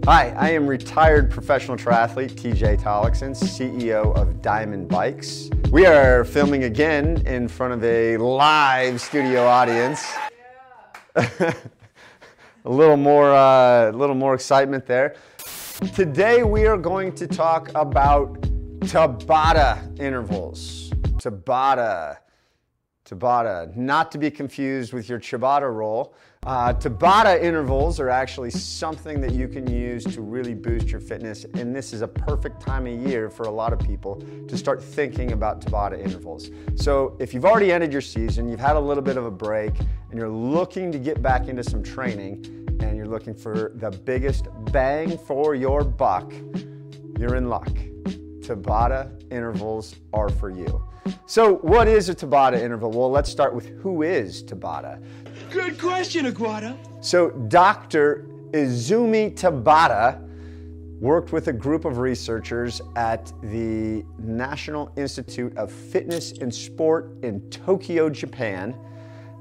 Hi, I am retired professional triathlete TJ Tollakson, CEO of Dimond Bikes. We are filming again in front of a live studio audience. Yeah. a little more excitement there. Today we are going to talk about TABATA intervals. TABATA, not to be confused with your ciabatta roll. TABATA intervals are actually something that you can use to really boost your fitness, and this is a perfect time of year for a lot of people to start thinking about TABATA intervals. So if you've already ended your season, you've had a little bit of a break, and you're looking to get back into some training, and you're looking for the biggest bang for your buck, you're in luck. TABATA intervals are for you. So what is a TABATA interval? Well, let's start with who is TABATA. Good question, Aguada. So Dr. Izumi Tabata worked with a group of researchers at the National Institute of Fitness and Sport in Tokyo, Japan,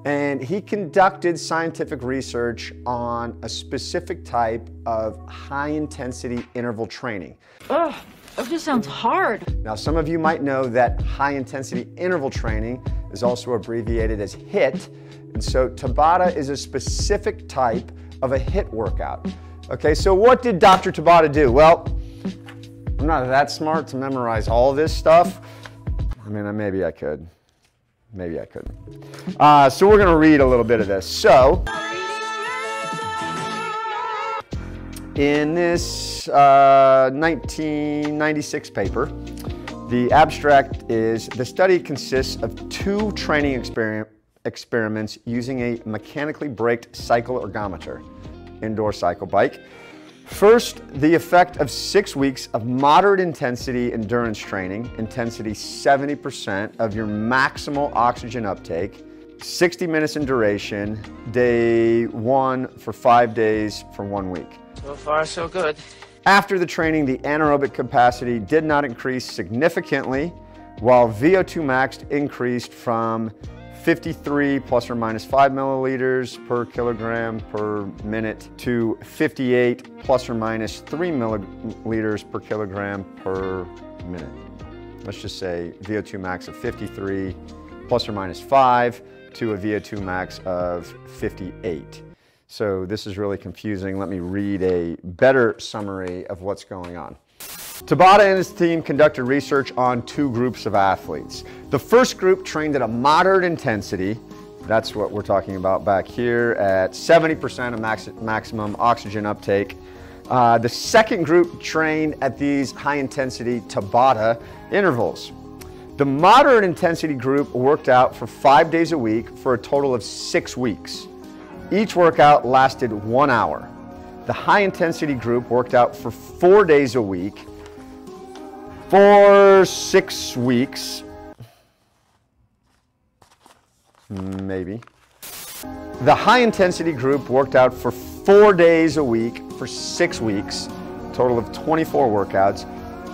and he conducted scientific research on a specific type of high-intensity interval training. Ugh, that just sounds hard. Now, some of you might know that high-intensity interval training is also abbreviated as HIIT, and so Tabata is a specific type of a HIIT workout. Okay, so what did Dr. Tabata do? Well, I'm not that smart to memorize all this stuff. I mean, maybe I could. Maybe I couldn't. So we're gonna read a little bit of this. So, in this 1996 paper, the abstract is, the study consists of 2 training experiments using a mechanically braked cycle ergometer, indoor cycle bike. First, the effect of 6 weeks of moderate intensity endurance training, intensity 70% of your maximal oxygen uptake, 60 minutes in duration, day 1 for 5 days for 1 week. So far, so good. After the training, the anaerobic capacity did not increase significantly, while VO2 max increased from 53 plus or minus 5 milliliters per kilogram per minute to 58 plus or minus 3 milliliters per kilogram per minute. Let's just say VO2 max of 53 plus or minus 5 to a VO2 max of 58. So this is really confusing. Let me read a better summary of what's going on. Tabata and his team conducted research on 2 groups of athletes. The first group trained at a moderate intensity, that's what we're talking about back here, at 70% of maximum oxygen uptake. The second group trained at these high-intensity Tabata intervals. The moderate intensity group worked out for 5 days a week for a total of 6 weeks. Each workout lasted 1 hour. The high-intensity group worked out for 4 days a week for 6 weeks, maybe. The high-intensity group worked out for 4 days a week for 6 weeks, total of 24 workouts.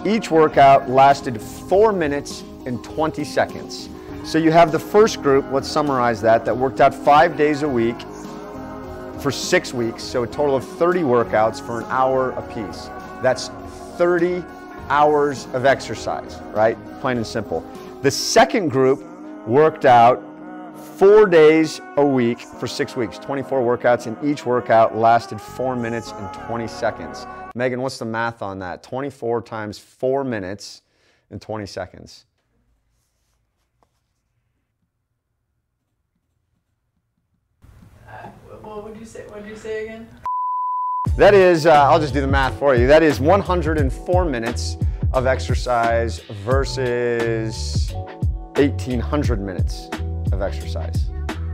Each workout lasted 4 minutes and 20 seconds. So you have the first group, let's summarize that worked out 5 days a week for 6 weeks, so a total of 30 workouts for an hour apiece. That's 30 hours of exercise, right? Plain and simple. The second group worked out 4 days a week for 6 weeks, 24 workouts, and each workout lasted 4 minutes and 20 seconds. Megan, what's the math on that? 24 times 4 minutes and 20 seconds. What would you say? What did you say again? That is, I'll just do the math for you. That is 104 minutes of exercise versus 1,800 minutes of exercise.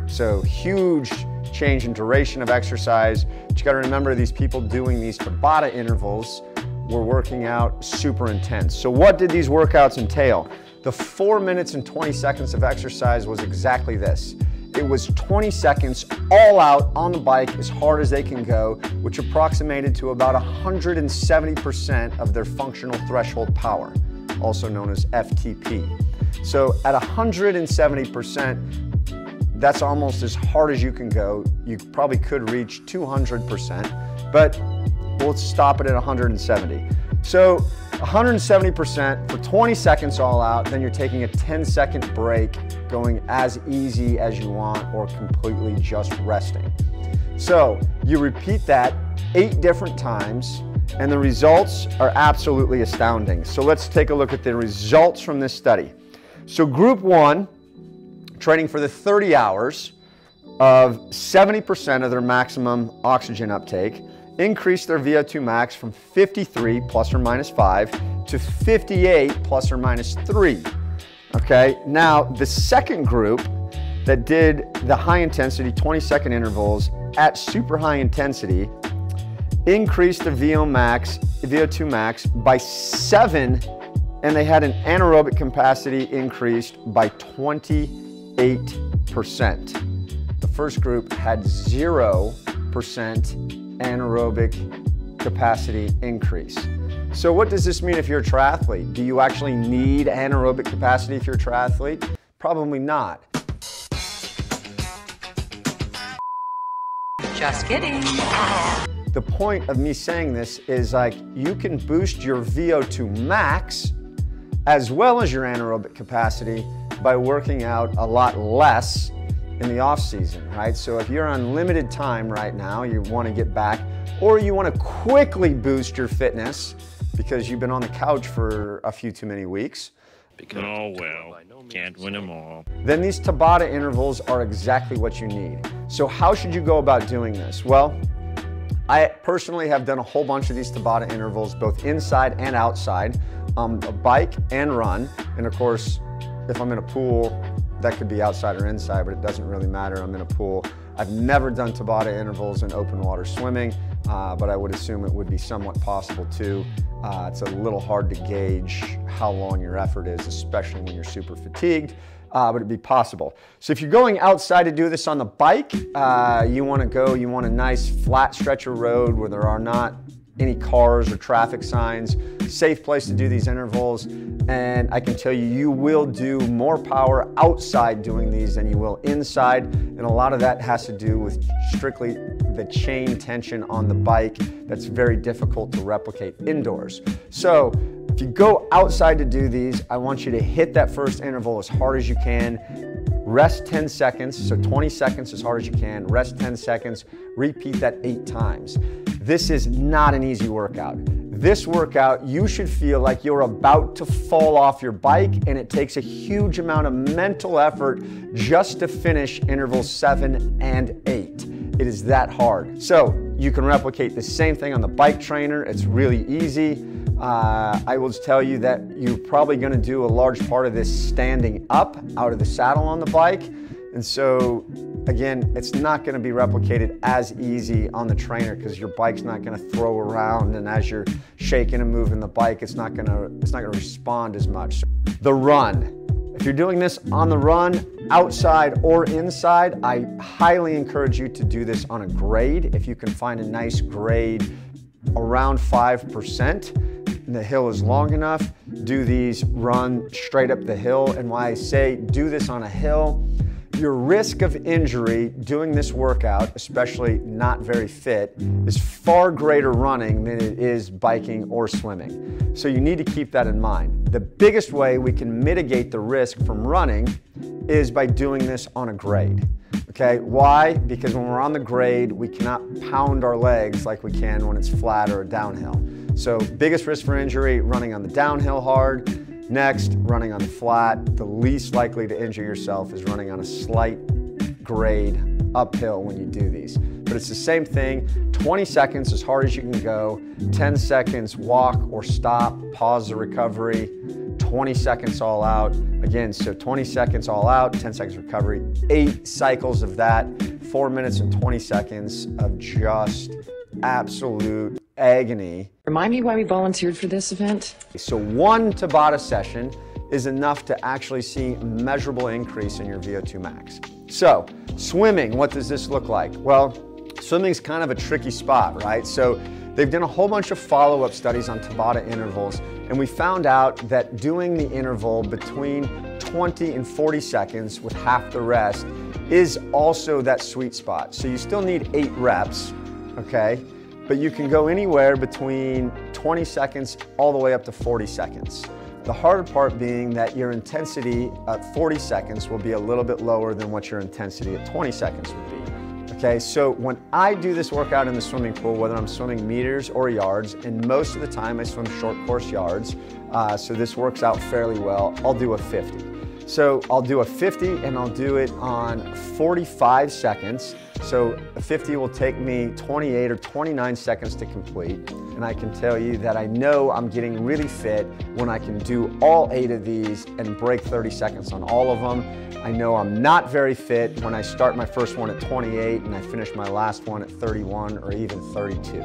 So huge change in duration of exercise. But you gotta remember, these people doing these Tabata intervals were working out super intense. So what did these workouts entail? The 4 minutes and 20 seconds of exercise was exactly this. It was 20 seconds all out on the bike as hard as they can go, which approximated to about 170% of their functional threshold power, also known as FTP. So at 170%, that's almost as hard as you can go. You probably could reach 200%, but Well, let's stop it at 170. So 170% for 20 seconds all out, then you're taking a 10-second break, going as easy as you want or completely just resting. So you repeat that 8 different times, and the results are absolutely astounding. So let's take a look at the results from this study. So group 1, training for the 30 hours of 70% of their maximum oxygen uptake, increased their VO2 max from 53 plus or minus 5 to 58 plus or minus 3. Okay, now the second group that did the high intensity 20-second intervals at super high intensity increased the VO2 max by 7, and they had an anaerobic capacity increased by 28%. The first group had 0% anaerobic capacity increase. So what does this mean if you're a triathlete? Do you actually need anaerobic capacity if you're a triathlete? Probably not. Just kidding. The point of me saying this is, like, you can boost your VO2 max as well as your anaerobic capacity by working out a lot less in the off season, right? So if you're on limited time right now, you want to get back, or you want to quickly boost your fitness because you've been on the couch for a few too many weeks. Oh well, can't win them all. Then these Tabata intervals are exactly what you need. So how should you go about doing this? Well, I personally have done a whole bunch of these Tabata intervals, both inside and outside, a bike and run. And of course, if I'm in a pool, that could be outside or inside, but it doesn't really matter. I'm in a pool. I've never done Tabata intervals in open water swimming, but I would assume it would be somewhat possible too. It's a little hard to gauge how long your effort is, especially when you're super fatigued, but it'd be possible. So if you're going outside to do this on the bike, you want a nice flat stretch of road where there are not any cars or traffic signs, safe place to do these intervals. And I can tell you, you will do more power outside doing these than you will inside. And a lot of that has to do with strictly the chain tension on the bike that's very difficult to replicate indoors. So if you go outside to do these, I want you to hit that first interval as hard as you can. Rest 10 seconds, so 20 seconds as hard as you can. Rest 10 seconds, repeat that 8 times. This is not an easy workout. This workout, you should feel like you're about to fall off your bike, and it takes a huge amount of mental effort just to finish intervals 7 and 8. It is that hard. So you can replicate the same thing on the bike trainer. It's really easy. I will tell you that you're probably going to do a large part of this standing up out of the saddle on the bike. And so, again, it's not going to be replicated as easy on the trainer because your bike's not going to throw around, and as you're shaking and moving the bike, it's not going to respond as much. The run. If you're doing this on the run, outside or inside, I highly encourage you to do this on a grade. If you can find a nice grade around 5%, and the hill is long enough, do these run straight up the hill. And why I say do this on a hill, your risk of injury doing this workout, especially not very fit, is far greater running than it is biking or swimming. So you need to keep that in mind. The biggest way we can mitigate the risk from running is by doing this on a grade. Okay, why? Because when we're on the grade, we cannot pound our legs like we can when it's flat or downhill. So biggest risk for injury, running on the downhill hard. Next, running on the flat. The least likely to injure yourself is running on a slight grade uphill when you do these. But it's the same thing, 20 seconds as hard as you can go, 10 seconds walk or stop, pause the recovery, 20 seconds all out. Again, so 20 seconds all out, 10 seconds recovery, 8 cycles of that, 4 minutes and 20 seconds of just absolute agony. Remind me why we volunteered for this event? So one Tabata session is enough to actually see a measurable increase in your VO2 max. So swimming, what does this look like? Well, swimming's kind of a tricky spot, right? So they've done a whole bunch of follow-up studies on Tabata intervals, and we found out that doing the interval between 20 and 40 seconds with half the rest is also that sweet spot. So you still need 8 reps, okay? but you can go anywhere between 20 seconds all the way up to 40 seconds. The harder part being that your intensity at 40 seconds will be a little bit lower than what your intensity at 20 seconds would be. Okay, so when I do this workout in the swimming pool, whether I'm swimming meters or yards, and most of the time I swim short course yards, so this works out fairly well, I'll do a 50. So I'll do a 50 and I'll do it on 45 seconds. So a 50 will take me 28 or 29 seconds to complete. And I can tell you that I know I'm getting really fit when I can do all 8 of these and break 30 seconds on all of them. I know I'm not very fit when I start my first one at 28 and I finish my last one at 31 or even 32.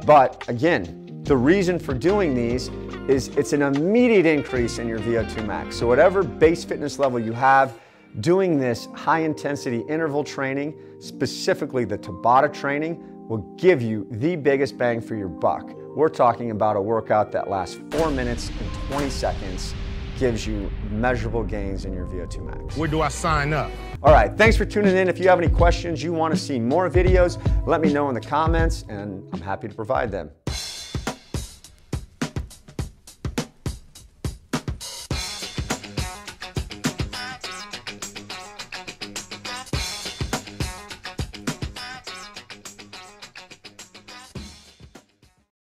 But again, the reason for doing these is it's an immediate increase in your VO2 max. So whatever base fitness level you have, doing this high intensity interval training, specifically the Tabata training, will give you the biggest bang for your buck. We're talking about a workout that lasts 4 minutes and 20 seconds, gives you measurable gains in your VO2 max. Where do I sign up? All right, thanks for tuning in. If you have any questions, you want to see more videos, let me know in the comments and I'm happy to provide them.